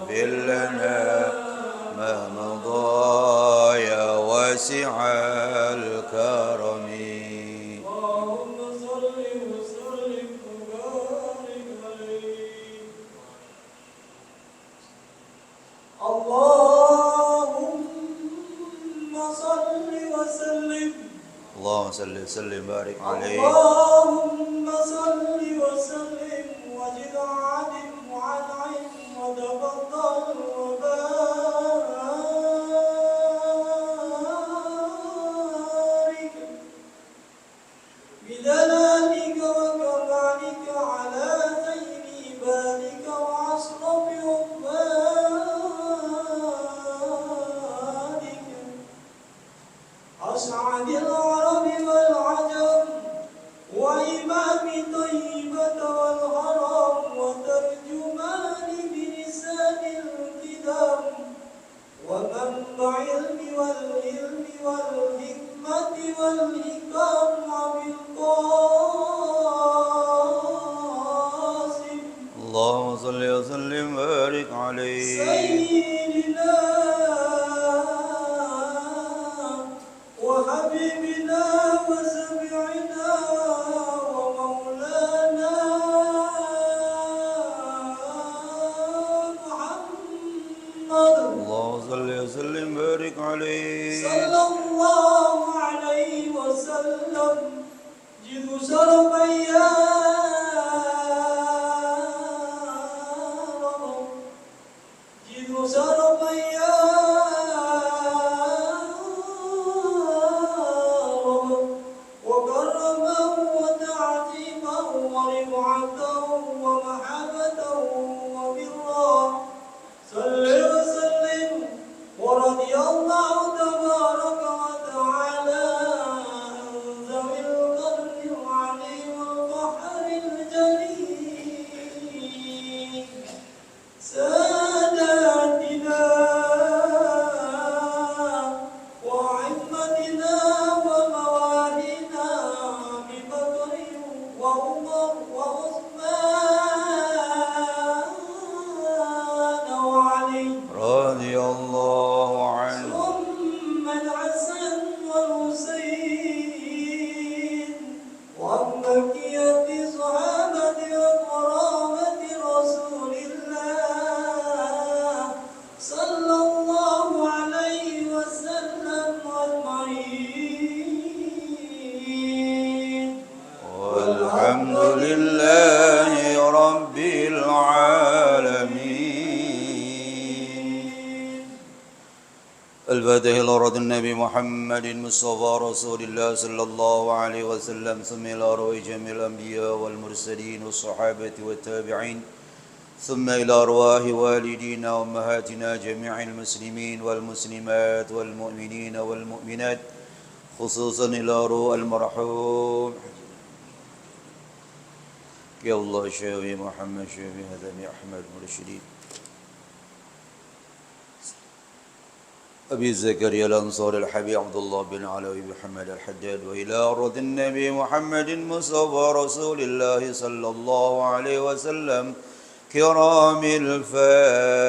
واغفر لنا ما مضى يا واسع الكرم. اللهم صل وسلم وبارك عليه. اللهم صل وسلم. اللهم صل وسلم وبارك عليه. اللهم صل وسلم وزد وعلم وانعم وتفضل وبارك بجلالك وكمالك على خير عبادك واشرف عبادك أسعد العرب والعجم وإمام طيبة والغرام وترجمان بلسان الكتاب ومنبع العلم والعلم والحكمة والحكام وبالقاسم اللهم صل وسلم وبارك عليه. سيدنا وحبيبنا وسمعنا ومولانا محمد اللهم صل وسلم وبارك عليه. صلى الله عليه وسلم جد شرفا يا رب جد شرفا يا رب وكرما وتعظيما ورفعة ومحبة وبرا صل وسلم ورضي الله تبارك وتعالى عن ذوي القرن العليم والبحر الجليل ساداتنا وعمتنا وموالينا أبي بكر وعمر وعثمان وعلي رضي الله عنه. ثم الحسن والحسين وعن بقية صحابة وقرابة رسول الله صلى الله عليه وسلم أجمعين والحمد لله رب العالمين. الفاتح إلى روح النبي محمد المصطفى رسول الله صلى الله عليه وسلم، ثم إلى روح جميع الأنبياء والمرسلين والصحابة والتابعين، ثم إلى أرواح والدينا وأمهاتنا جميع المسلمين والمسلمات والمؤمنين والمؤمنات، خصوصا إلى روح المرحوم يا الله شافي محمد شافي هدمي أحمد مرشدين أبي زكريا الأنصار الحبيب عبد الله بن علوي محمد الحداد، وإلى أرض النبي محمد مصطفى رسول الله صلى الله عليه وسلم كرام الفاتحة.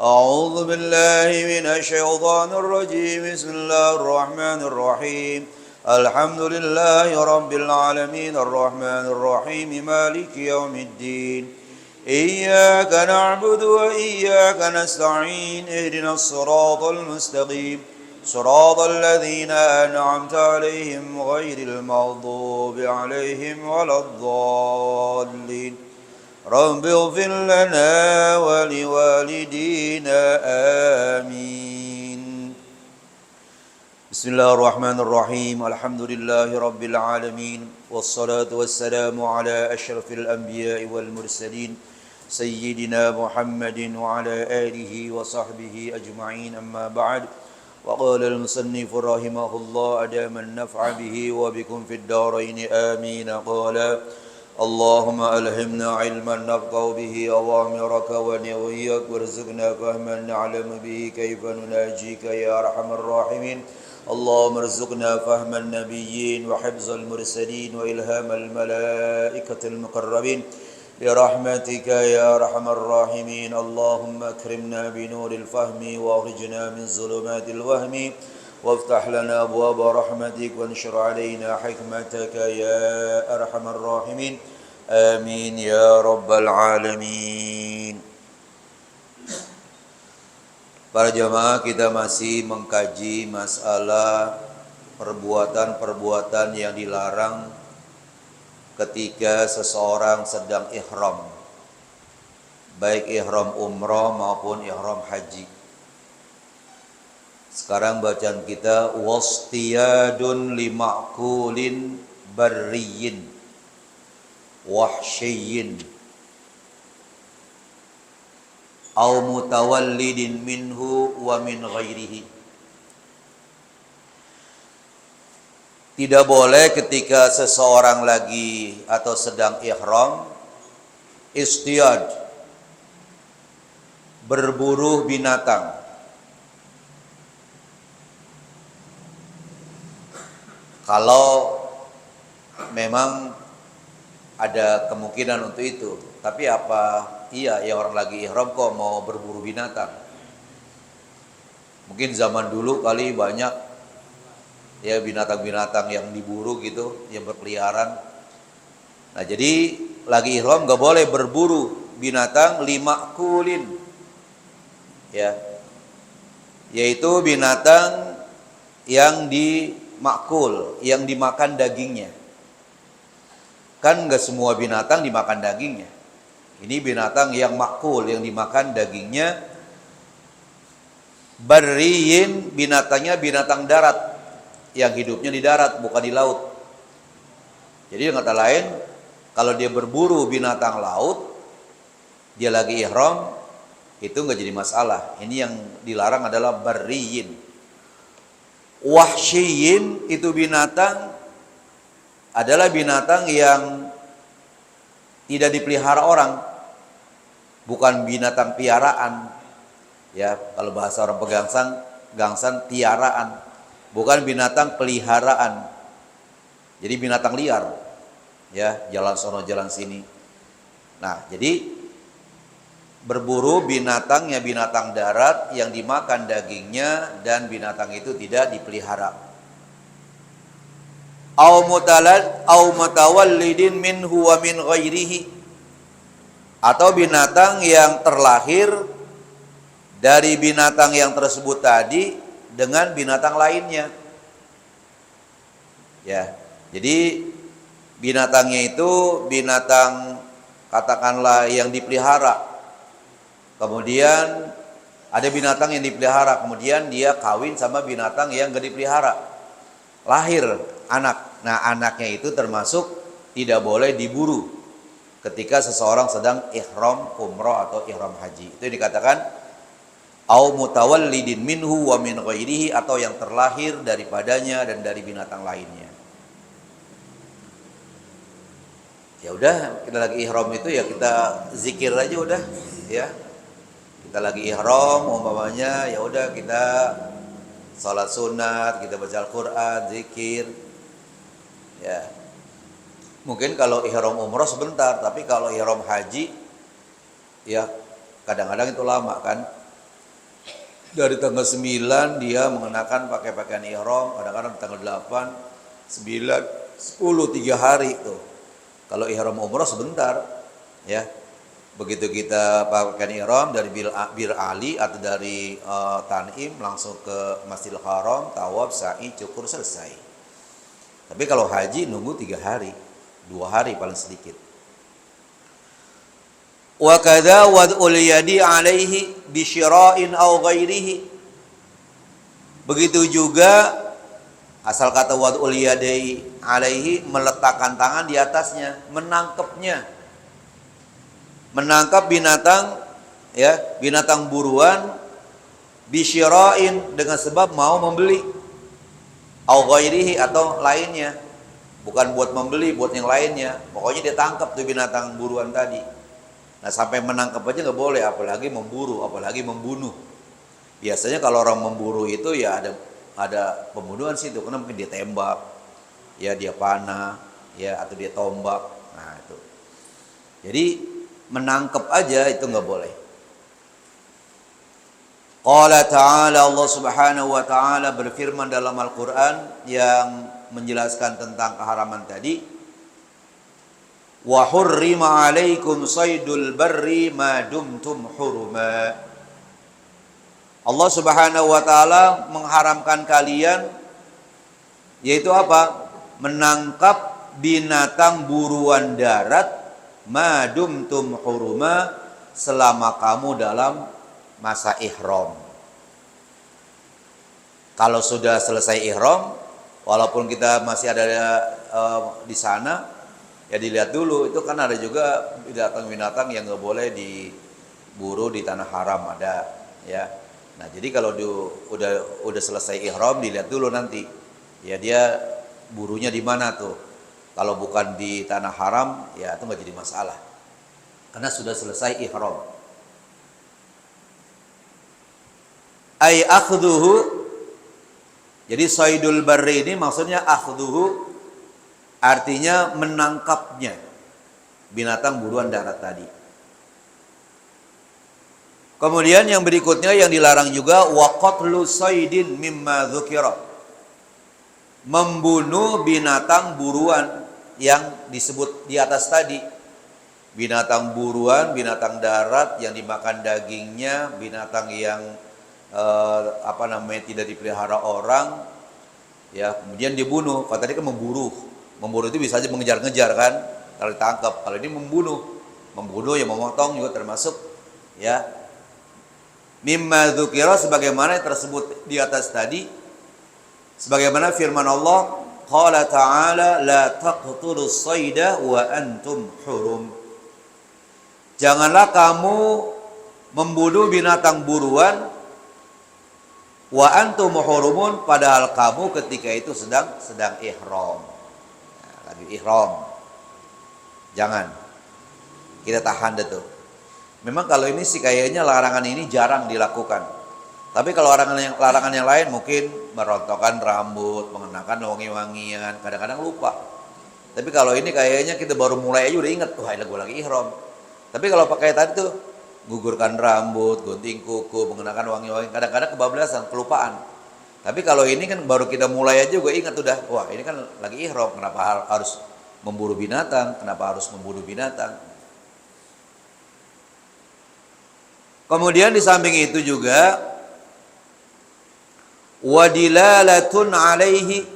أعوذ بالله من الشيطان الرجيم، بسم الله الرحمن الرحيم. الحمد لله رب العالمين الرحمن الرحيم مالك يوم الدين، إياك نعبد وإياك نستعين، اهدنا الصراط المستقيم صراط الذين أنعمت عليهم غير المغضوب عليهم ولا الضالين. رب اغفر لنا ولوالدينا آمين. بسم الله الرحمن الرحيم. الحمد لله رب العالمين، والصلاة والسلام على أشرف الأنبياء والمرسلين سيدنا محمد وعلى آله وصحبه أجمعين، أما بعد. وقال المصنف رحمه الله أدام النفع به وبكم في الدارين آمين. قال اللهم ألهمنا علما نفقه به أوامرك ونهيك، وارزقنا فهما نعلم به كيف نناجيك يا أرحم الراحمين. اللهم ارزقنا فهم النبيين وحفظ المرسلين وإلهام الملائكة المقربين برحمتك يا أرحم الراحمين. اللهم أكرمنا بنور الفهم وأخرجنا من ظلمات الوهم وافتح لنا أبواب رحمتك وانشر علينا حكمتك يا أرحم الراحمين. آمين يا رب العالمين. Para jamaah, kita masih mengkaji masalah perbuatan-perbuatan yang dilarang ketika seseorang sedang ihram, baik ihram umrah maupun ihram haji. Sekarang bacaan kita wastiyadun limakulin barriyin wahsyiyin au mutawallidin minhu wa min ghairihi. Tidak boleh ketika seseorang lagi atau sedang ihram istiyad, berburu binatang. Kalau memang ada kemungkinan untuk itu, tapi apa iya ya orang lagi ihram kok mau berburu binatang? Mungkin zaman dulu kali banyak ya binatang-binatang yang diburu gitu, yang berkeliaran. Nah, jadi lagi ihram nggak boleh berburu binatang limakulin, ya, yaitu binatang yang dimakul, yang dimakan dagingnya. Kan nggak semua binatang dimakan dagingnya. Ini binatang yang makul, yang dimakan dagingnya. Barriyin, binatangnya binatang darat, yang hidupnya di darat, bukan di laut. Jadi dengan kata lain, kalau dia berburu binatang laut, dia lagi ihram, itu nggak jadi masalah. Ini yang dilarang adalah barriyin. Wahsyiyin, itu binatang adalah binatang yang tidak dipelihara orang, bukan binatang piaraan. Ya, kalau bahasa orang gangsan piaraan, bukan binatang peliharaan. Jadi binatang liar, ya, jalan sono jalan sini. Nah, jadi berburu binatangnya binatang darat yang dimakan dagingnya dan binatang itu tidak dipelihara. Au mutawallidin minhu wa min ghairihi, atau binatang yang terlahir dari binatang yang tersebut tadi dengan binatang lainnya. Ya, jadi binatangnya itu binatang katakanlah yang dipelihara. Kemudian ada binatang yang dipelihara, kemudian dia kawin sama binatang yang gak dipelihara. Lahir anak. Nah, anaknya itu termasuk tidak boleh diburu ketika seseorang sedang ihram umrah atau ihram haji. Itu dikatakan au mutawallidin minhu wa min ghairihi, atau yang terlahir daripadanya dan dari binatang lainnya. Ya udah, kita lagi ihram itu ya kita zikir aja udah, ya. Kita lagi ihram umpamanya, ya udah kita salat sunat, kita baca Al-Qur'an, zikir. Ya. Mungkin kalau ihram umrah sebentar, tapi kalau ihram haji ya kadang-kadang itu lama kan. Dari tanggal 9 dia mengenakan pakai pakaian ihram, kadang-kadang tanggal 8, 9, 10, 3 hari tuh. Kalau ihram umrah sebentar, ya. Begitu kita pakaian ihram dari Bir Ali atau dari Tan'im langsung ke Masjidil Haram, tawaf, sa'i, cukur, selesai. Tapi kalau haji nunggu 3 hari, 2 hari paling sedikit. Wa kadza wad'ul yadi 'alaihi bi syira'in aw ghairihi. Begitu juga asal kata wad'ul yadi 'alaihi, meletakkan tangan di atasnya, menangkapnya. Menangkap binatang, ya, binatang buruan bi syira'in, dengan sebab mau membeli. Au ghairihi, atau lainnya, bukan buat membeli, buat yang lainnya. Pokoknya dia tangkap tuh binatang buruan tadi. Nah, sampai menangkap aja nggak boleh, apalagi memburu, apalagi membunuh. Biasanya kalau orang memburu itu ya ada pembunuhan situ, karena mungkin dia tembak, ya dia panah, ya atau dia tombak. Nah itu. Jadi menangkap aja itu nggak boleh. Qala ta'ala, Allah subhanahu wa ta'ala berfirman dalam Al-Quran yang menjelaskan tentang keharaman tadi. Wa hurrima alaikum saydul barri ma dumtum huruma. Allah subhanahu wa ta'ala mengharamkan kalian, yaitu apa? Menangkap binatang buruan darat ma dumtum huruma, selama kamu dalam masa ihram. Kalau sudah selesai ihram, walaupun kita masih ada di sana, ya dilihat dulu. Itu kan ada juga binatang-binatang yang nggak boleh diburu di tanah haram, ada ya. Nah jadi kalau udah selesai ihram, dilihat dulu nanti ya dia burunya di mana tuh. Kalau bukan di tanah haram, ya itu nggak jadi masalah, karena sudah selesai ihram. Ay akhduhu, jadi saydul barri ini maksudnya akhduhu, artinya menangkapnya binatang buruan darat tadi. Kemudian yang berikutnya yang dilarang juga wa qatlu saydin mimma dzukira, membunuh binatang buruan yang disebut di atas tadi. Binatang buruan, binatang darat yang dimakan dagingnya, binatang yang tidak dipelihara orang, ya kemudian dibunuh. Kalau tadi kan memburu itu bisa aja mengejar-ngejar kan, kalau ditangkap. Kalau ini membunuh ya memotong juga termasuk ya. Mimma dzukira, sebagaimana yang tersebut di atas tadi, sebagaimana firman Allah, qala ta'ala la taqtulus sayda wa antum hurum. Janganlah kamu membunuh binatang buruan wa antum hurumun, padahal kamu ketika itu sedang ihram. Nah, lagi ihram. Jangan. Kita tahan deh tuh. Memang kalau ini sih kayaknya larangan ini jarang dilakukan. Tapi kalau larangan yang lain mungkin merontokkan rambut, mengenakan wangi-wangian, kadang-kadang lupa. Tapi kalau ini kayaknya kita baru mulai aja udah inget, wah ini gue lagi ihram. Tapi kalau pakai tadi tuh, gugurkan rambut, gunting kuku, mengenakan wangi-wangi, kadang-kadang kebablasan, kelupaan. Tapi kalau ini kan baru kita mulai aja gue ingat udah, wah ini kan lagi ihram, kenapa harus memburu binatang, kenapa harus membunuh binatang. Kemudian di samping itu juga wadilalatun alaihi,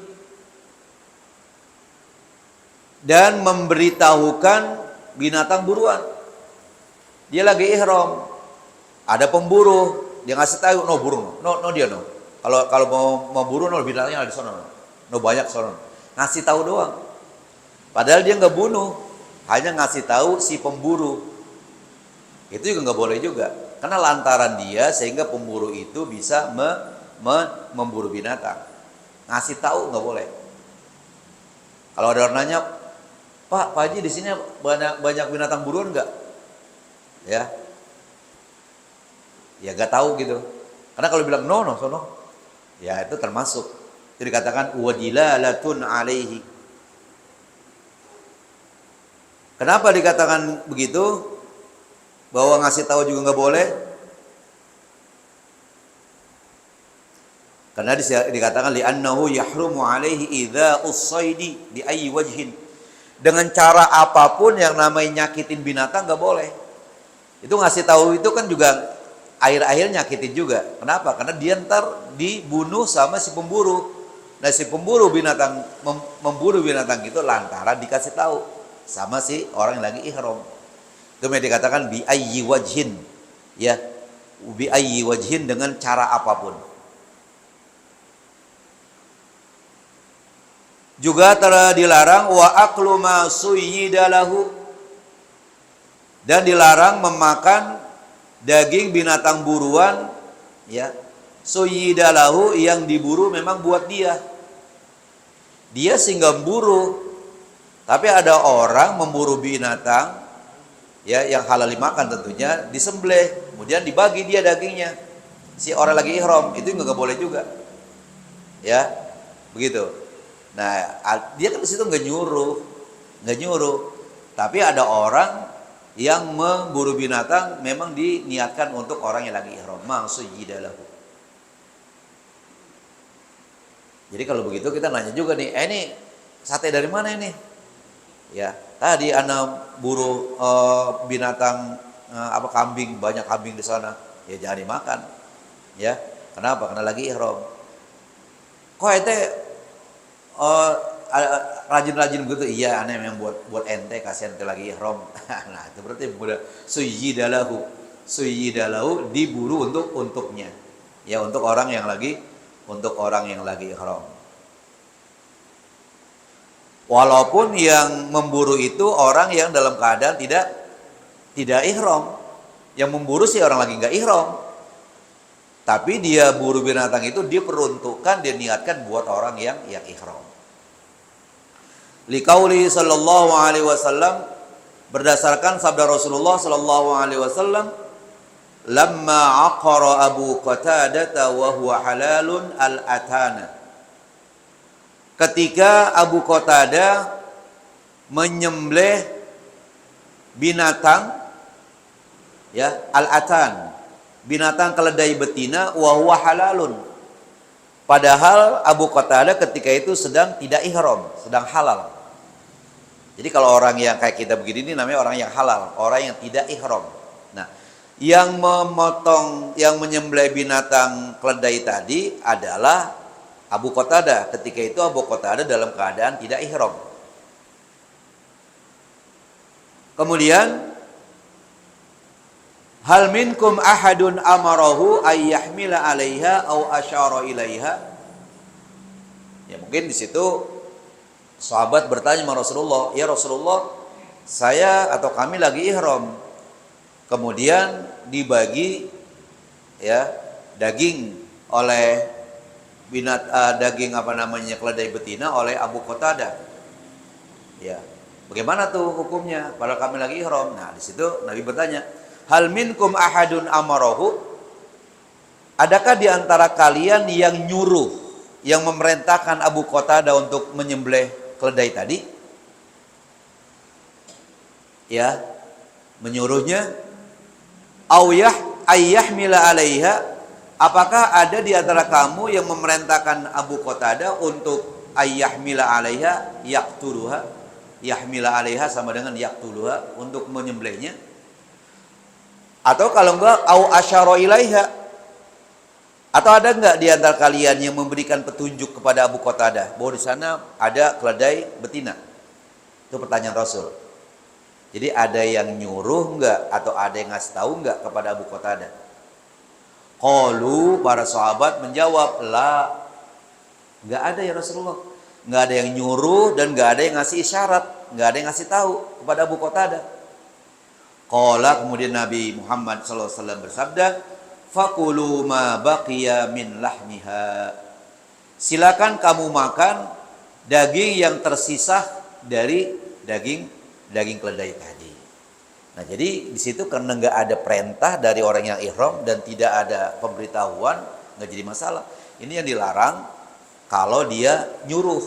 dan memberitahukan binatang buruan. Dia lagi ihram, ada pemburu, dia ngasih tahu, no burung, no dia no. Kalau mau buru, no binatangnya ada di sana, no banyak sana. Ngasih tahu doang. Padahal dia nggak bunuh, hanya ngasih tahu si pemburu. Itu juga nggak boleh juga, karena lantaran dia sehingga pemburu itu bisa memburu binatang. Ngasih tahu nggak boleh. Kalau ada orang nanya, Pak Haji di sini banyak binatang buruan nggak? Ya nggak tahu gitu. Karena kalau bilang no sono, ya itu termasuk. Itu dikatakan wadilalatun alaihi. Kenapa dikatakan begitu? Bahwa ngasih tahu juga nggak boleh. Karena dikatakan li'annahu yahrumu alaihi idza usaidi bi ayyi wajhin. Dengan cara apapun yang namanya nyakitin binatang nggak boleh. Itu ngasih tahu itu kan juga akhir-akhir nyakitin juga. Kenapa? Karena dia ntar dibunuh sama si pemburu. Nah si pemburu binatang memburu binatang itu lantaran dikasih tahu sama si orang yang lagi ihram. Itu yang dikatakan bi ayyi wajhin, ya, bi ayyi wajhin, dengan cara apapun. Juga telah dilarang wa aklu ma suyyida lahu, dan dilarang memakan daging binatang buruan, ya, suyyida lahu, yang diburu memang buat dia. Dia sih nggak memburu, tapi ada orang memburu binatang, ya, yang halal dimakan tentunya, disembelih, kemudian dibagi dia dagingnya. Si orang lagi ihram, itu nggak boleh juga, ya, begitu. Nah, dia kan di situ nggak nyuruh, tapi ada orang Yang memburu binatang memang diniatkan untuk orang yang lagi ihram. Ma'sujidalahu. Jadi kalau begitu kita nanya juga nih, ini sate dari mana ini? Ya, tadi ana buru binatang kambing, banyak kambing di sana. Ya jangan dimakan. Ya, kenapa? Karena lagi ihram. Kok ente rajin-rajin gitu? Iya, aneh memang buat ente, kasihan ente lagi ihram. Nah, itu berarti udah suyidalahu diburu untuknya. Ya, untuk orang yang lagi ihram. Walaupun yang memburu itu orang yang dalam keadaan tidak ihram. Yang memburu sih orang lagi nggak ihram. Tapi dia buru binatang itu diperuntukkan, diniatkan buat orang yang ihram. Liqauli sallallahu alaihi wasallam, berdasarkan sabda Rasulullah sallallahu alaihi wasallam, lamma aqara Abu Qatadah wa huwa halalun al-atana. Ketika Abu Qatadah menyembelih binatang, ya, al-atan, binatang keledai betina, wa huwa halalun. Padahal Abu Qatadah ketika itu sedang tidak ihram, sedang halal. Jadi kalau orang yang kayak kita begini ini namanya orang yang halal, orang yang tidak ihram. Nah, yang memotong, yang menyembelih binatang keledai tadi adalah Abu Qatadah. Ketika itu Abu Qatadah dalam keadaan tidak ihram. Kemudian, hal minkum ahadun amarahu ayyahmila 'alaiha aw asyara ilaiha. Ya, mungkin di situ sahabat bertanya sama Rasulullah, "Ya Rasulullah, saya atau kami lagi ihram. Kemudian dibagi ya daging oleh daging keledai betina oleh Abu Qatadah. Ya, bagaimana tuh hukumnya? Padahal kami lagi ihram." Nah, di situ Nabi bertanya, "Hal minkum ahadun amarahu?" Adakah di antara kalian yang nyuruh, yang memerintahkan Abu Qatadah untuk menyembelih keledai tadi? Ya, menyuruhnya. Ayyahmila 'alaiha, apakah ada di antara kamu yang memerintahkan Abu Qatadah untuk ayyahmila 'alaiha, yaqtuluha? Yahmila 'alaiha sama dengan yaqtuluha, untuk menyembelihnya. Atau kalau enggak, au asyara ilaiha, atau ada enggak di antara kalian yang memberikan petunjuk kepada Abu Qatadah bahwa di sana ada keledai betina? Itu pertanyaan Rasul. Jadi ada yang nyuruh enggak atau ada yang ngasih tahu enggak kepada Abu Qatadah? Qalu, para sahabat menjawab, la, enggak ada ya Rasulullah. Enggak ada yang nyuruh dan enggak ada yang ngasih isyarat, enggak ada yang ngasih tahu kepada Abu Qatadah. Qala, kemudian Nabi Muhammad SAW bersabda, fakulu ma baqiya min lahmiha. Silakan kamu makan daging yang tersisa dari daging keledai tadi. Nah, jadi di situ karena nggak ada perintah dari orang yang ihram dan tidak ada pemberitahuan, nggak jadi masalah. Ini yang dilarang kalau dia nyuruh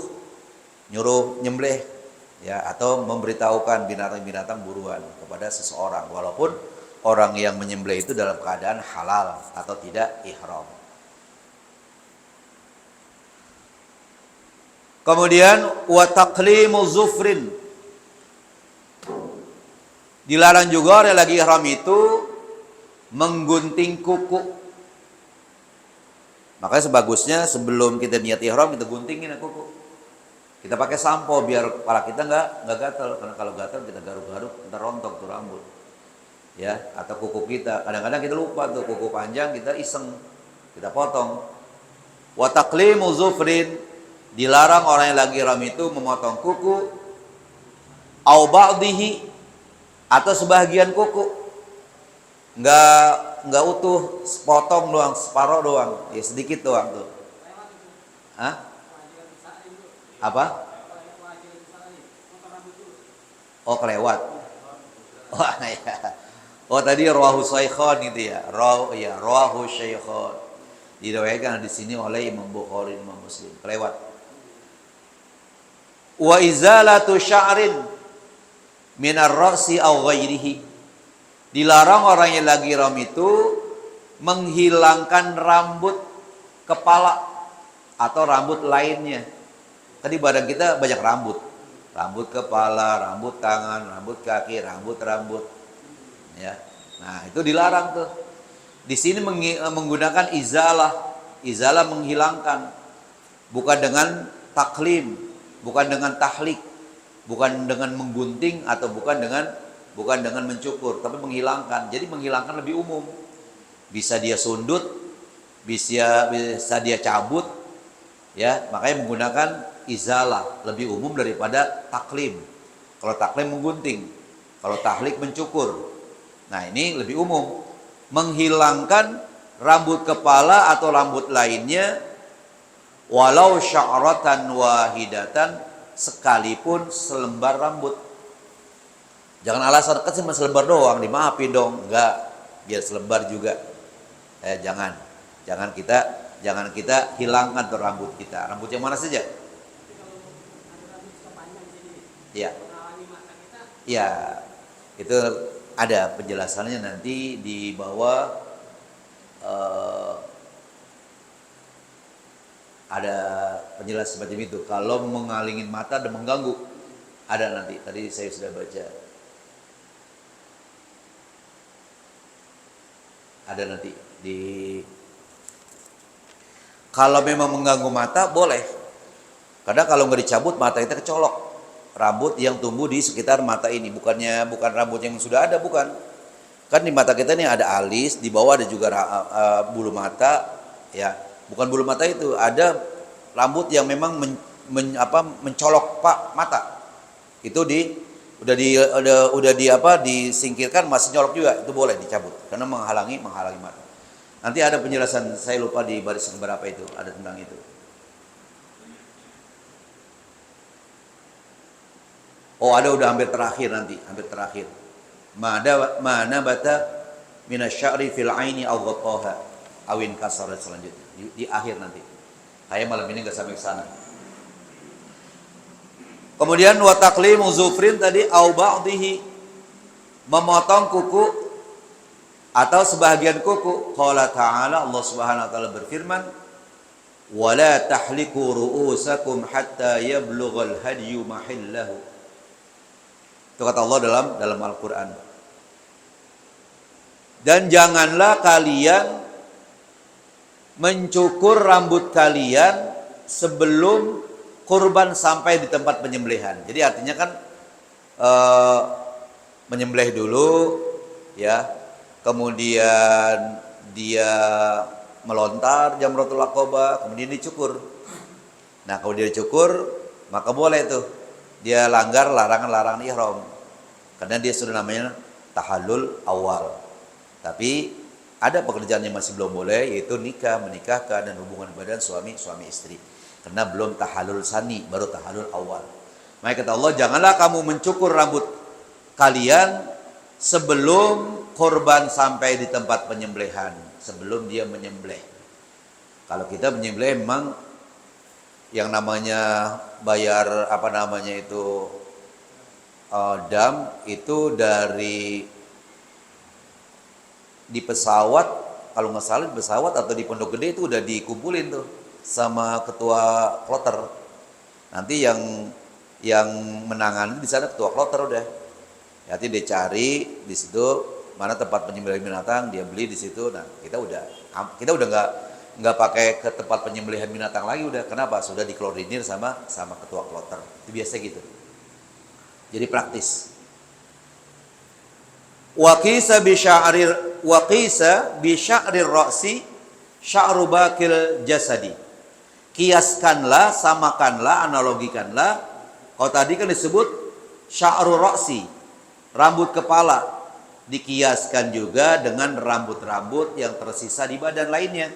nyembelih, ya, atau memberitahukan binatang-binatang buruan kepada seseorang, walaupun orang yang menyembelih itu dalam keadaan halal atau tidak ihram. Kemudian wa taqlimu zufrin, dilarang juga orang lagi ihram itu menggunting kuku. Makanya sebagusnya sebelum kita niat ihram kita guntingin kuku. Kita pakai sampo biar kepala kita nggak gatal, karena kalau gatal kita garuk-garuk ntar rontok tuh rambut. Ya, atau kuku kita. Kadang-kadang kita lupa tuh kuku panjang, kita iseng, kita potong. Wa taqlimu zufrin, dilarang orang yang lagi ihram itu memotong kuku, au ba'dihi, atau sebagian kuku. Enggak utuh, sepotong doang, separuh doang, ya sedikit doang tuh. Hah? Apa? Oh, kelewat. Oh, ya. Oh, tadi rawahu syaikhan itu ya. Rawahu syaikhan. Diriwayatkan di sini oleh Imam Bukhari, Imam Muslim. Kelewat. Wa izalatu sya'rin minar ra'si aw ghairihi, Dilarang orang yang lagi ihram itu menghilangkan rambut kepala atau rambut lainnya. Tadi badan kita banyak rambut. Rambut kepala, rambut tangan, rambut kaki, rambut. Ya. Nah, itu dilarang tuh. Di sini menggunakan izalah. Izalah menghilangkan. Bukan dengan taklim, bukan dengan tahlik, bukan dengan menggunting atau bukan dengan mencukur, tapi menghilangkan. Jadi menghilangkan lebih umum. Bisa dia sundut, bisa dia cabut, ya. Makanya menggunakan izalah lebih umum daripada taklim. Kalau taklim menggunting, kalau tahlik mencukur. Nah, ini lebih umum. Menghilangkan rambut kepala atau rambut lainnya walau sya'ratan wahidatan, sekalipun selembar rambut. Jangan alasan kan cuma selembar doang, dimaafin dong. Enggak, biar selembar juga. Jangan kita hilangkan tuh rambut kita. Rambut yang mana saja? Ya. Ya. Itu ada penjelasannya nanti di bawah. Ada penjelasan seperti itu. Kalau mengalingin mata dan mengganggu, ada nanti. Tadi saya sudah baca. Ada nanti di. Kalau memang mengganggu mata boleh. Karena kalau nggak dicabut mata kita kecolok. Rambut yang tumbuh di sekitar mata ini, bukan rambut yang sudah ada, bukan. Kan di mata kita ini ada alis, di bawah ada juga bulu mata, ya. Bukan bulu mata itu, ada rambut yang memang mencolok mata. Itu disingkirkan masih nyolok juga, itu boleh dicabut karena menghalangi mata. Nanti ada penjelasan, saya lupa di baris yang berapa itu, ada tentang itu. Oh, ada udah hampir terakhir nanti, hampir terakhir. Mana bata minasya'ri fil aini aw ghattaha awin kasar selanjutnya. Di akhir nanti. Saya malam ini enggak sampai ke sana. Kemudian wa taqlimu zufrin tadi au ba'dihi, memotong kuku atau sebahagian kuku. Qala ta'ala, Allah Subhanahu wa taala berfirman, "Wala tahliku ru'usakum hatta yablughal hadyu mahillahu." Itu kata Allah dalam Al-Qur'an. Dan janganlah kalian mencukur rambut kalian sebelum kurban sampai di tempat penyembelihan. Jadi artinya kan menyembelih dulu, ya, kemudian dia melontar Jamratul Aqabah, kemudian dicukur. Nah, kalau dia dicukur, maka boleh tuh dia langgar larangan ihram, karena dia sudah namanya tahallul awal. Tapi ada pekerjaan yang masih belum boleh, yaitu menikahkan dan hubungan badan suami istri. Karena belum tahallul sani, baru tahallul awal. Maka kata Allah, janganlah kamu mencukur rambut kalian sebelum korban sampai di tempat penyembelihan, sebelum dia menyembelih. Kalau kita menyembelih memang yang namanya bayar dam itu dari di pesawat, kalau nggak salah di pesawat atau di Pondok Gede itu udah dikumpulin tuh sama ketua kloter. Nanti yang menangani di sana ketua kloter udah. Nanti dia cari di situ mana tempat penyembelihan binatang, dia beli di situ. Nah, kita udah nggak pakai ke tempat penyembelihan binatang lagi udah. Kenapa? Sudah dikoordinir sama ketua kloter. Itu biasa gitu. Jadi praktis. Waqisa bi sya'rir ra'si sya'ru bakil jasadi. Kiaskanlah, samakanlah, analogikanlah. Kalau tadi kan disebut sya'ru ra'si, rambut kepala. Dikiaskan juga dengan rambut-rambut yang tersisa di badan lainnya.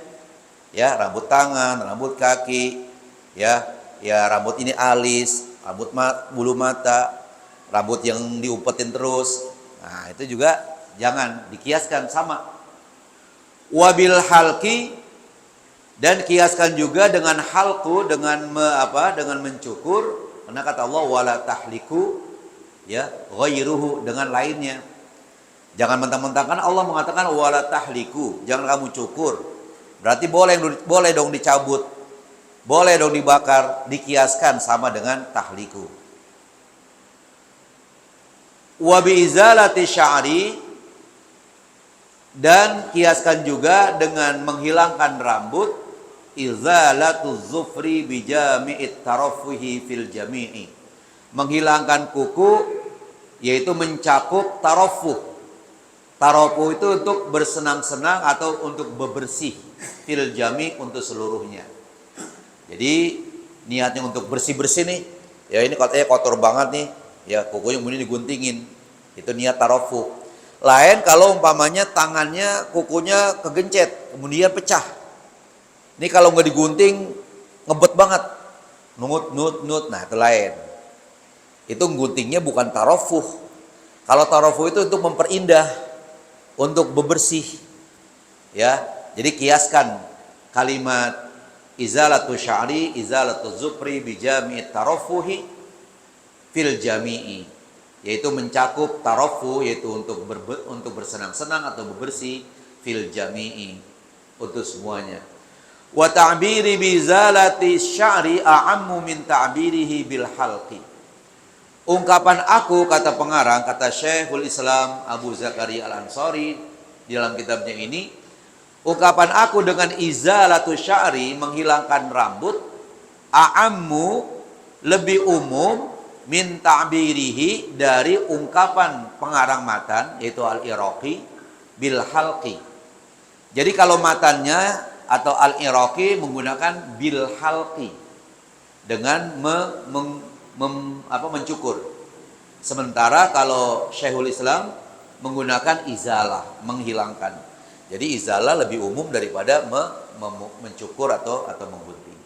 Ya, rambut tangan, rambut kaki, ya rambut ini alis, rambut bulu mata, rambut yang diumpetin terus. Nah, itu juga jangan dikiaskan sama. Wabil halki, dan kiaskan juga dengan halku, dengan mencukur. Karena kata Allah wala tahliku, ya ghairuhu, dengan lainnya. Jangan mentang-mentang, kan Allah mengatakan wala tahliku, jangan kamu cukur. Berarti boleh dong dicabut. Boleh dong dibakar, dikiaskan sama dengan tahliku. Wa bi izalati sya'ri, dan kiaskan juga dengan menghilangkan rambut, izalatu zufri bi jami'it tarafuhi fil jami'i. Menghilangkan kuku yaitu mencakup tarafuh. Tarafuh itu untuk bersenang-senang atau untuk bebersih, fil jami' untuk seluruhnya. Jadi niatnya untuk bersih-bersih nih, ya ini katanya kotor banget nih, ya kukunya kemudian diguntingin, itu niat tarafuh. Lain kalau umpamanya tangannya kukunya kegencet, kemudian pecah. Ini kalau nggak digunting ngebet banget, nut, nah itu lain. Itu guntingnya bukan tarafuh. Kalau tarafuh itu untuk memperindah, untuk bebersih, ya. Jadi kiaskan kalimat izalatu sya'ri, izalatu zufri bijami'it tarafuhi fil jami'i, yaitu mencakup tarafuh, yaitu untuk bersenang-senang atau bebersih, fil jami'i, untuk semuanya. Wa ta'biri bizalati sya'ri a'ammu min ta'birihi bil halqi. Ungkapan aku, kata pengarang, kata Syekhul Islam Abu Zakaria Al-Ansari di dalam kitabnya ini, ungkapan aku dengan izalatu sya'ri, menghilangkan rambut, a'ammu, lebih umum, min ta'birihi, dari ungkapan pengarang matan, yaitu Al-Iraqi, bil halqi. Jadi kalau matannya atau Al-Iraqi menggunakan bil halqi, dengan mencukur. Sementara kalau Syekhul Islam menggunakan izalah, menghilangkan. Jadi izalah lebih umum daripada mencukur atau menggunting.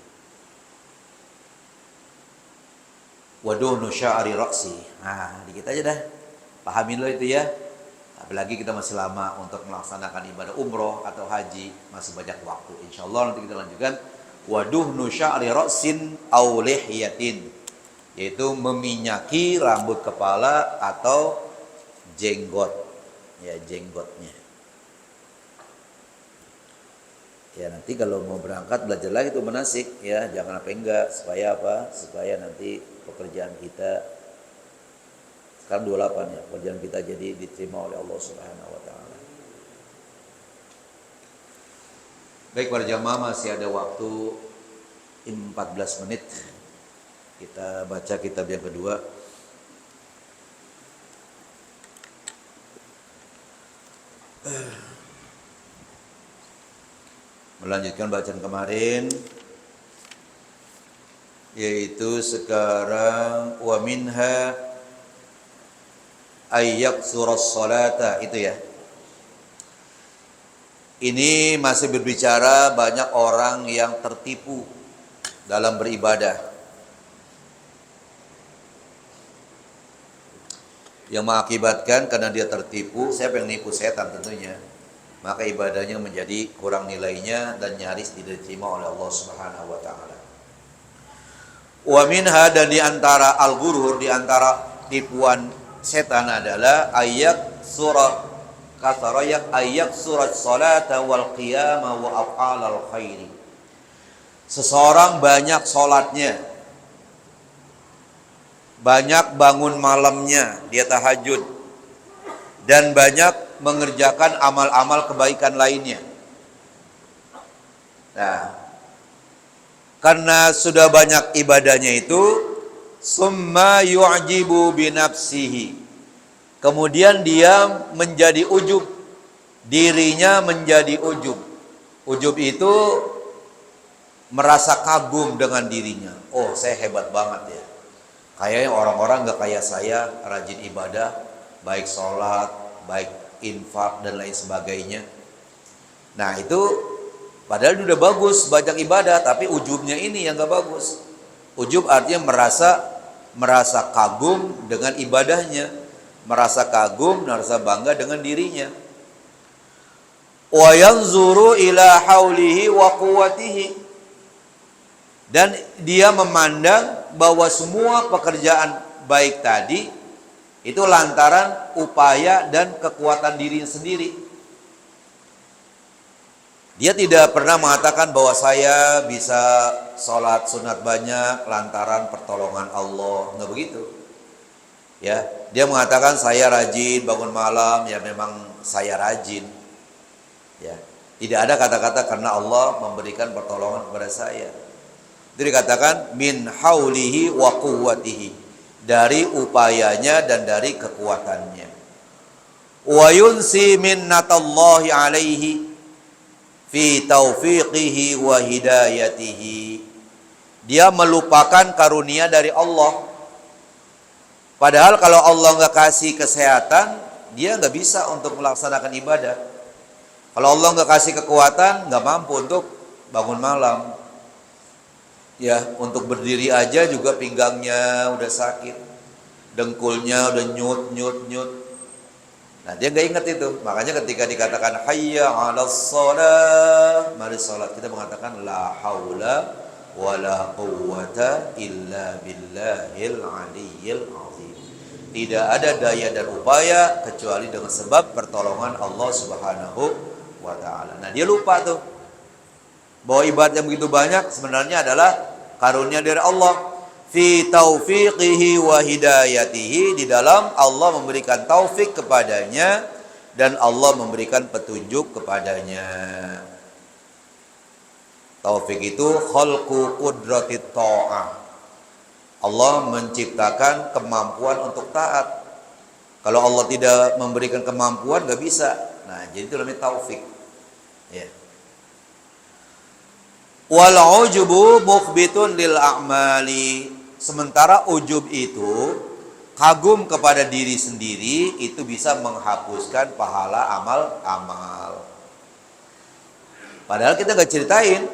Waduhnu sya'ri ra'si. Nah, dikit aja dah. Pahamin lo itu ya. Apalagi kita masih lama untuk melaksanakan ibadah umroh atau haji, masih banyak waktu. Insyaallah nanti kita lanjutkan. Waduhnu sya'ri ra'sin aw lihyatin, yaitu meminyaki rambut kepala atau jenggot, ya jenggotnya. Ya nanti kalau mau berangkat belajar lagi tuh manasik, ya jangan apa enggak, supaya apa? Supaya nanti pekerjaan kita sekarang 28 ya, pekerjaan kita jadi diterima oleh Allah Subhanahu wa taala. Baik para jamaah, masih ada waktu 14 menit. Kita baca kitab yang kedua. Melanjutkan bacaan kemarin, yaitu sekarang wa minha ayyak suras salata, itu ya. Ini masih berbicara banyak orang yang tertipu dalam beribadah, yang mengakibatkan karena dia tertipu, siapa yang nipu? Setan tentunya. Maka ibadahnya menjadi kurang nilainya dan nyaris tidak diterima oleh Allah Subhanahu wa taala. Wa minha, dan di antara al-ghurur, di antara tipuan setan adalah ayat surah ayat surat salata wal qiyama wa af'alal khairi. Seseorang banyak sholatnya, banyak bangun malamnya, dia tahajud, dan banyak mengerjakan amal-amal kebaikan lainnya. Nah, karena sudah banyak ibadahnya itu, summa yu'jibu binafsihi, kemudian dia menjadi ujub, dirinya menjadi ujub. Ujub itu merasa kagum dengan dirinya. Oh, saya hebat banget ya. Kayaknya orang-orang gak kayak saya, rajin ibadah, baik sholat, baik infak dan lain sebagainya. Nah itu padahal udah bagus, banyak ibadah, tapi ujubnya ini yang gak bagus. Ujub artinya merasa kagum dengan ibadahnya, merasa kagum, merasa bangga dengan dirinya. Wa yanzuru ila haulihi wa quwwatihi, dan dia memandang bahwa semua pekerjaan baik tadi Itu lantaran upaya dan kekuatan dirinya sendiri. Dia tidak pernah mengatakan bahwa saya bisa sholat sunat banyak lantaran pertolongan Allah. Enggak begitu. Ya, dia mengatakan saya rajin bangun malam, ya memang saya rajin. Ya, tidak ada kata-kata karena Allah memberikan pertolongan kepada saya. Itu dikatakan min haulihi wa quwwatihi, dari upayanya dan dari kekuatannya. Wa yunsi minnatallahi alaihi fi taufiqihi wa hidayatihi. Dia melupakan karunia dari Allah. Padahal kalau Allah nggak kasih kesehatan, dia nggak bisa untuk melaksanakan ibadah. Kalau Allah nggak kasih kekuatan, nggak mampu untuk bangun malam. Ya, untuk berdiri aja juga pinggangnya udah sakit, dengkulnya udah nyut. Nah, dia nggak ingat itu. Makanya ketika dikatakan hayya 'alas shalah, mari salat, kita mengatakan la haula wala quwwata illa billahil aliyyil azim. Tidak ada daya dan upaya kecuali dengan sebab pertolongan Allah Subhanahu wa taala. Nah, dia lupa tuh bahwa ibadah yang begitu banyak sebenarnya adalah karunia dari Allah. Fi taufiqihi wa hidayatihi, di dalam Allah memberikan taufik kepadanya dan Allah memberikan petunjuk kepadanya. Taufik itu khalqu qudratit ta'ah. Allah menciptakan kemampuan untuk taat. Kalau Allah tidak memberikan kemampuan, gak bisa. Nah, jadi itu namanya taufik. Ya. Wal ujubu mukhbitun lil a'mali. Sementara ujub itu kagum kepada diri sendiri, itu bisa menghapuskan pahala amal-amal. Padahal kita gak ceritain.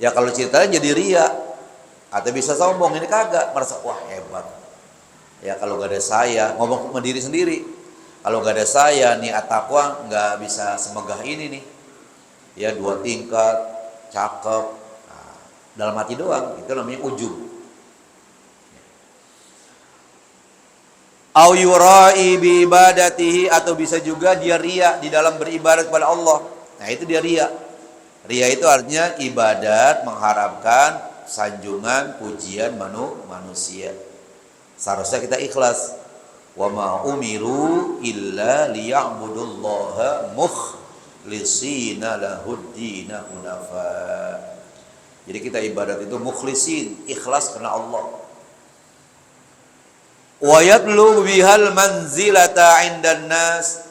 Ya kalau ceritain jadi ria, atau bisa sombong. Ini kagak, merasa wah hebat. Ya kalau gak ada saya, ngomong sama diri sendiri. Kalau gak ada saya nih takwa gak bisa semegah ini nih. Ya 2 tingkat, cakep. Nah, dalam hati doang, itu namanya ujub. Au yura'i bi ibadatihi, atau bisa juga dia riya di dalam beribadat kepada Allah. Nah, itu dia riya. Riya itu artinya ibadat mengharapkan sanjungan, pujian manusia. Seharusnya kita ikhlas. Wa ma umiru illa liya'budullaha mukhlisina lahuddina hunafa. Jadi kita ibadat itu mukhlisin, ikhlas karena Allah. Wa yatlu bihal manzilata 'indan nas,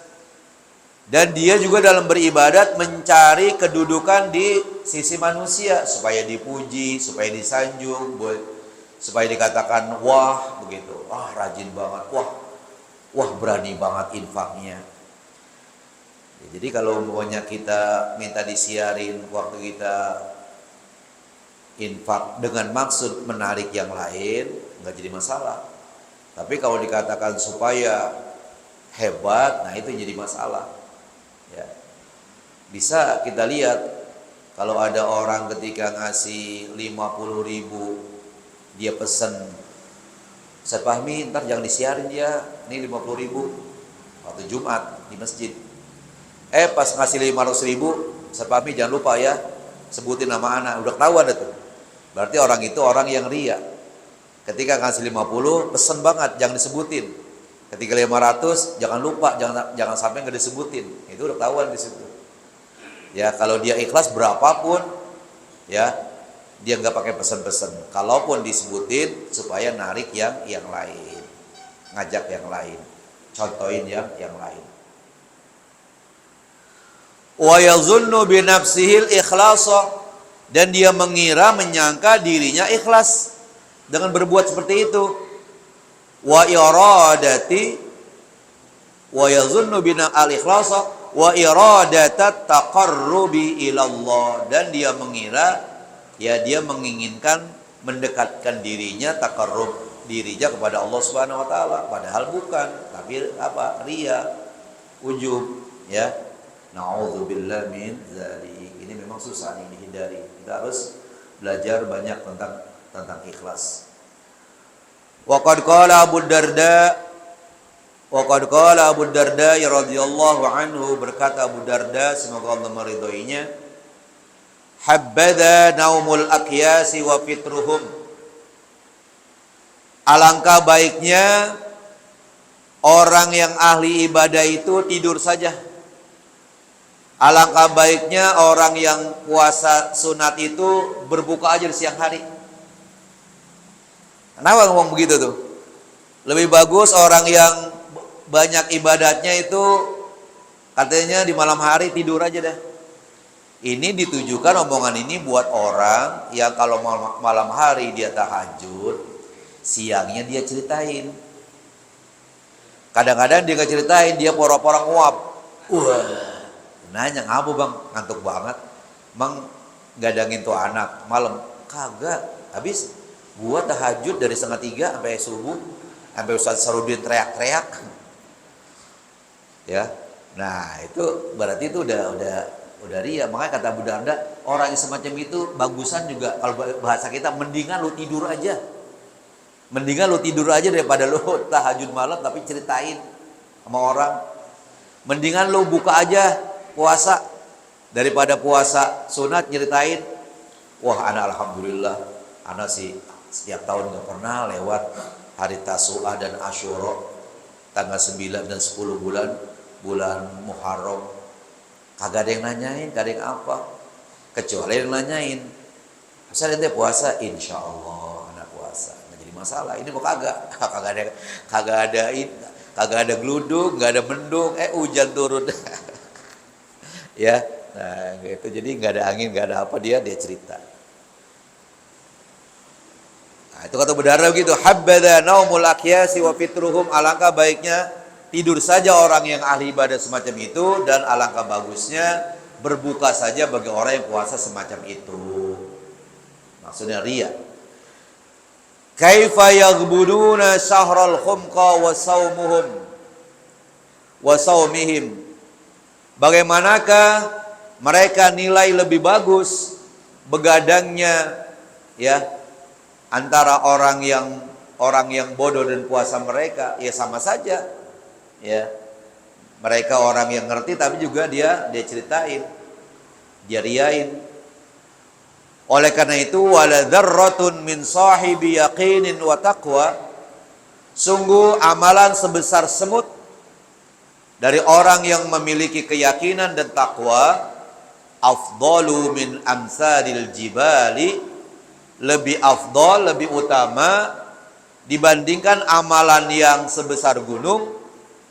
dan dia juga dalam beribadat mencari kedudukan di sisi manusia supaya dipuji, supaya disanjung, supaya dikatakan wah begitu, wah rajin banget, wah berani banget infaknya. Ya, jadi kalau pokoknya kita minta disiarin waktu kita infak dengan maksud menarik yang lain, nggak jadi masalah. Tapi kalau dikatakan supaya hebat, nah itu jadi masalah. Ya. Bisa kita lihat kalau ada orang ketika ngasih 50.000, dia pesen, Ustaz Fahmi ntar jangan disiarin dia, ini 50.000 waktu Jumat di masjid. Pas ngasih 500.000, Ustaz Fahmi jangan lupa ya sebutin nama anak. Udah tahu ada tuh. Berarti orang itu orang yang riya. Ketika ngasih 50, pesen banget, jangan disebutin. Ketika 500, jangan lupa, jangan sampai nggak disebutin. Itu udah ketahuan di situ. Ya, kalau dia ikhlas berapapun, ya dia nggak pakai pesen-pesen. Kalaupun disebutin, supaya narik yang lain, ngajak yang lain, contohin yang lain. Wa yazunnu bi nafsihil ikhlasa, dan dia mengira, menyangka dirinya ikhlas dengan berbuat seperti itu. Wa iradati wa yazunnu bina al-ikhlasa wa iradatat taqarrubi ilallah, dan dia mengira, ya dia menginginkan mendekatkan dirinya, taqarrub dirinya kepada Allah Subhanahu wa taala, padahal bukan, tapi apa? Riya, ujub, ya. Nauzubillah min dzalik. Ini memang susah nih dihindari. Kita harus belajar banyak tentang ikhlas. Wa qad qala Abu Darda Wa qad qala Abu Darda radhiyallahu anhu, berkata Abu Darda semoga Allah meridhoinya, habbadha naumul aqyasi wa fitruhum. Alangkah baiknya orang yang ahli ibadah itu tidur saja. Alangkah baiknya orang yang puasa sunat itu berbuka aja di siang hari. Kenapa ngomong begitu tuh? Lebih bagus orang yang banyak ibadatnya itu katanya di malam hari tidur aja dah. Ini ditujukan omongan ini buat orang yang kalau malam hari dia tahajud, siangnya dia ceritain. Kadang-kadang dia nggak ceritain, dia pora-pora nguap. Nanya, ngapa bang? Ngantuk banget. Bang gadangin tuh anak malam. Kagak. Habis gua tahajud dari 2:30 sampai subuh, sampai Ustaz Sarudin teriak-teriak. Ya, nah itu berarti itu udah ria. Makanya kata Abu Darda, orang yang semacam itu bagusan juga kalau bahasa kita, mendingan lu tidur aja. Mendingan lu tidur aja daripada lu tahajud malam tapi ceritain sama orang. Mendingan lu buka aja puasa daripada puasa sunat nyeritain. Wah, anak alhamdulillah, anak sih setiap tahun gak pernah lewat hari Tasu'ah dan Asyura tanggal 9 dan 10 bulan Muharram. Kagak ada yang nanyain, kagak ada yang apa. Kecuali yang nanyain, "Asal ente puasa?" Insya Allah anak puasa. Nggak jadi masalah. Ini mau kagak ada geluduk, nggak ada mendung, hujan turun. Ya, nah gitu. Jadi nggak ada angin, nggak ada apa, dia cerita. Nah, itu kata Darda begitu, habbadha naumul aqyasi wa fitruhum. Alangkah baiknya tidur saja orang yang ahli ibadah semacam itu, dan alangkah bagusnya berbuka saja bagi orang yang puasa semacam itu. Maksudnya ria. Kaifa yaghbununa syahral khumqa wa saumuhum wa saumihim. Bagaimanakah mereka nilai lebih bagus begadangnya ya antara orang yang bodoh dan puasa mereka? Ya sama saja. Ya, mereka orang yang ngerti tapi juga dia ceritain, dia riain. Oleh karena itu, wala dzarratun min sahibi yaqinin wa taqwa, sungguh amalan sebesar semut dari orang yang memiliki keyakinan dan takwa, afdalu min amsalil jibali, lebih afdal, lebih utama dibandingkan amalan yang sebesar gunung,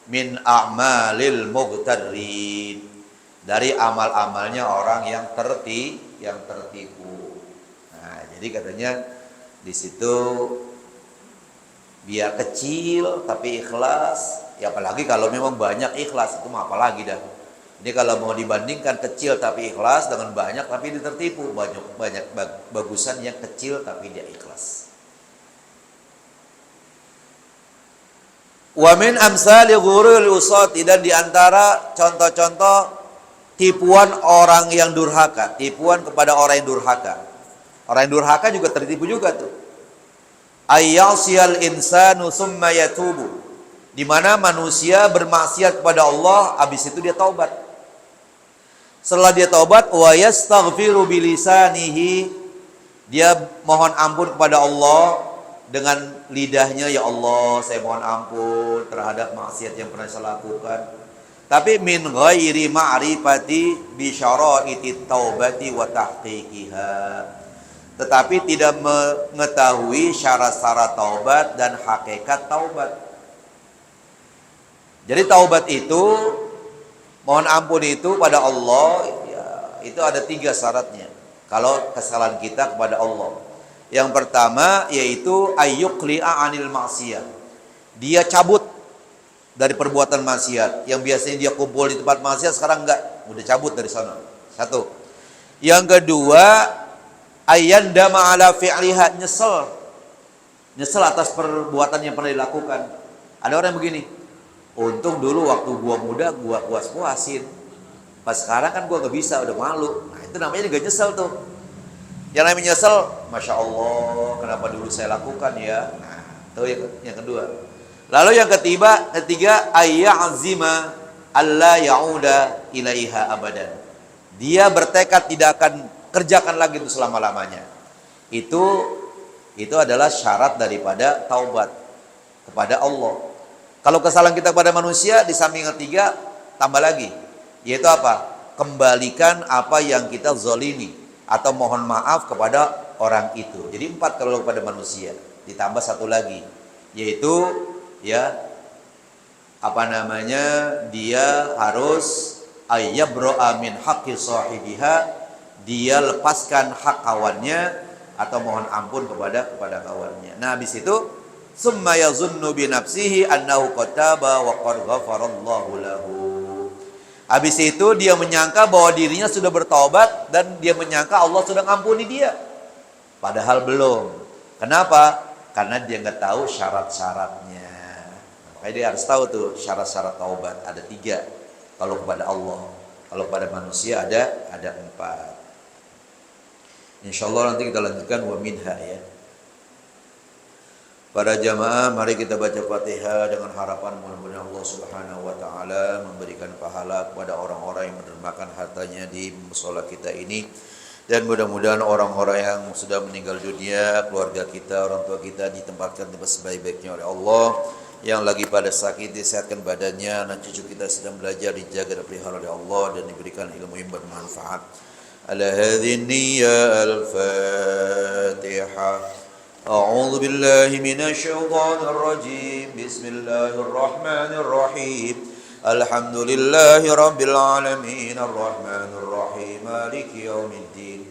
min a'malil mughtarrin, dari amal-amalnya orang yang tertipu. Nah, jadi katanya di situ biar kecil tapi ikhlas. Ya apalagi kalau memang banyak ikhlas, itu mah apalagi dah. Ini kalau mau dibandingkan kecil tapi ikhlas dengan banyak tapi dia tertipu, banyak bagusan yang kecil tapi dia ikhlas. Wa min amsali ghurul usati, dan diantara contoh-contoh tipuan orang yang durhaka, tipuan kepada orang yang durhaka. Orang yang durhaka juga tertipu juga tuh. Ayyasiyal insanu summa yatubu, di mana manusia bermaksiat kepada Allah, habis itu dia taubat. Setelah dia taubat, wa yastaghfiru bilisanihi, dia mohon ampun kepada Allah dengan lidahnya, ya Allah saya mohon ampun terhadap maksiat yang pernah saya lakukan. Tapi min ghairi ma'rifati bi syara'iti taubati wa tahqiqiha, tetapi tidak mengetahui syarat-syarat taubat dan hakikat taubat. Jadi taubat itu, mohon ampun itu pada Allah, ya, itu ada 3 syaratnya kalau kesalahan kita kepada Allah. Yang pertama yaitu ayyuqli'a anil maksiyah, dia cabut dari perbuatan maksiat. Yang biasanya dia kumpul di tempat maksiat, sekarang enggak, udah cabut dari sana. 1. Yang kedua, ayyandama ala fi'liha, nyesel atas perbuatan yang pernah dilakukan. Ada orang yang begini, untung dulu waktu gua muda gua puas-puasin, pas sekarang kan gua gak bisa, udah malu. Nah itu namanya gak nyesel tuh. Yang namanya nyesel, Masya Allah kenapa dulu saya lakukan ya. Nah itu yang kedua. Lalu yang ketiga ayya'zima alla ya'uda ilaiha abadan. Dia bertekad tidak akan kerjakan lagi itu selama-lamanya. Itu adalah syarat daripada taubat kepada Allah. Kalau kesalahan kita kepada manusia, di samping ketiga tambah lagi, yaitu apa? Kembalikan apa yang kita zalimi atau mohon maaf kepada orang itu. Jadi 4 kalau kepada manusia, ditambah 1 lagi, yaitu ya dia harus ayyabro'a min haqqi sahibiha, dia lepaskan hak kawannya atau mohon ampun kepada kawannya. Nah, habis itu summa yazunnu bi nafsihi annahu qad taba wa qad ghafarallahu lahu. Habis itu dia menyangka bahwa dirinya sudah bertaubat dan dia menyangka Allah sudah ngampuni dia. Padahal belum. Kenapa? Karena dia nggak tahu syarat-syaratnya. Makanya dia harus tahu tuh syarat-syarat taubat ada 3. Kalau kepada Allah, kalau kepada manusia ada 4. Insyaallah nanti kita lanjutkan wa minha ya. Para jamaah, mari kita baca Fatihah dengan harapan mudah-mudahan Allah Subhanahu wa taala memberikan pahala kepada orang-orang yang mendermakan hartanya di mushola kita ini. Dan mudah-mudahan orang-orang yang sudah meninggal dunia, keluarga kita, orang tua kita ditempatkan tempat sebaik-baiknya oleh Allah. Yang lagi pada sakit disehatkan badannya, anak cucu kita sedang belajar dijaga dan dipelihara oleh Allah dan diberikan ilmu yang bermanfaat. Ala hadhihi niyya al-Fatihah. A'udzu billahi minasy syaithanir rajim. Bismillahir rahmanir rahim. Alhamdulillahi rabbil alamin arrahmanir rahim maliki yaumiddin.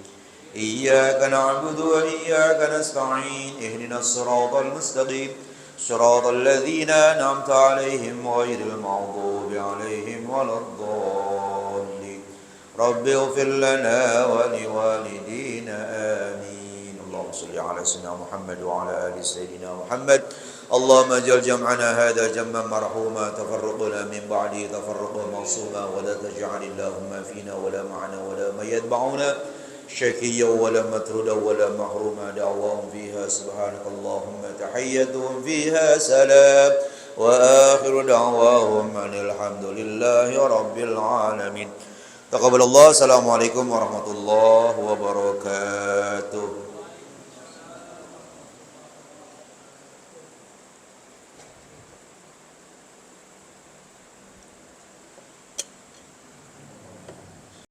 Iyyaka na'budu wa iyyaka nasta'in. Ihdinas siratal mustaqim. صراط الذين أنعمت عليهم غير المغضوب عليهم ولا الضالين رب اغفر لنا ولوالدينا آمين اللهم صل على سيدنا محمد وعلى آل سيدنا محمد اللهم اجعل جمعنا هذا جمعا مرحوما تفرقنا من بعده تفرقا معصوما ولا تجعل اللهم فينا ولا معنا ولا من يتبعنا شكيا ولا مطرودا ولا محروما دعواهم فيها سبحانك اللهم تحيتهم فيها سلام وآخر دعواهم أن الحمد لله رب العالمين تقبل الله السلام عليكم ورحمة الله وبركاته.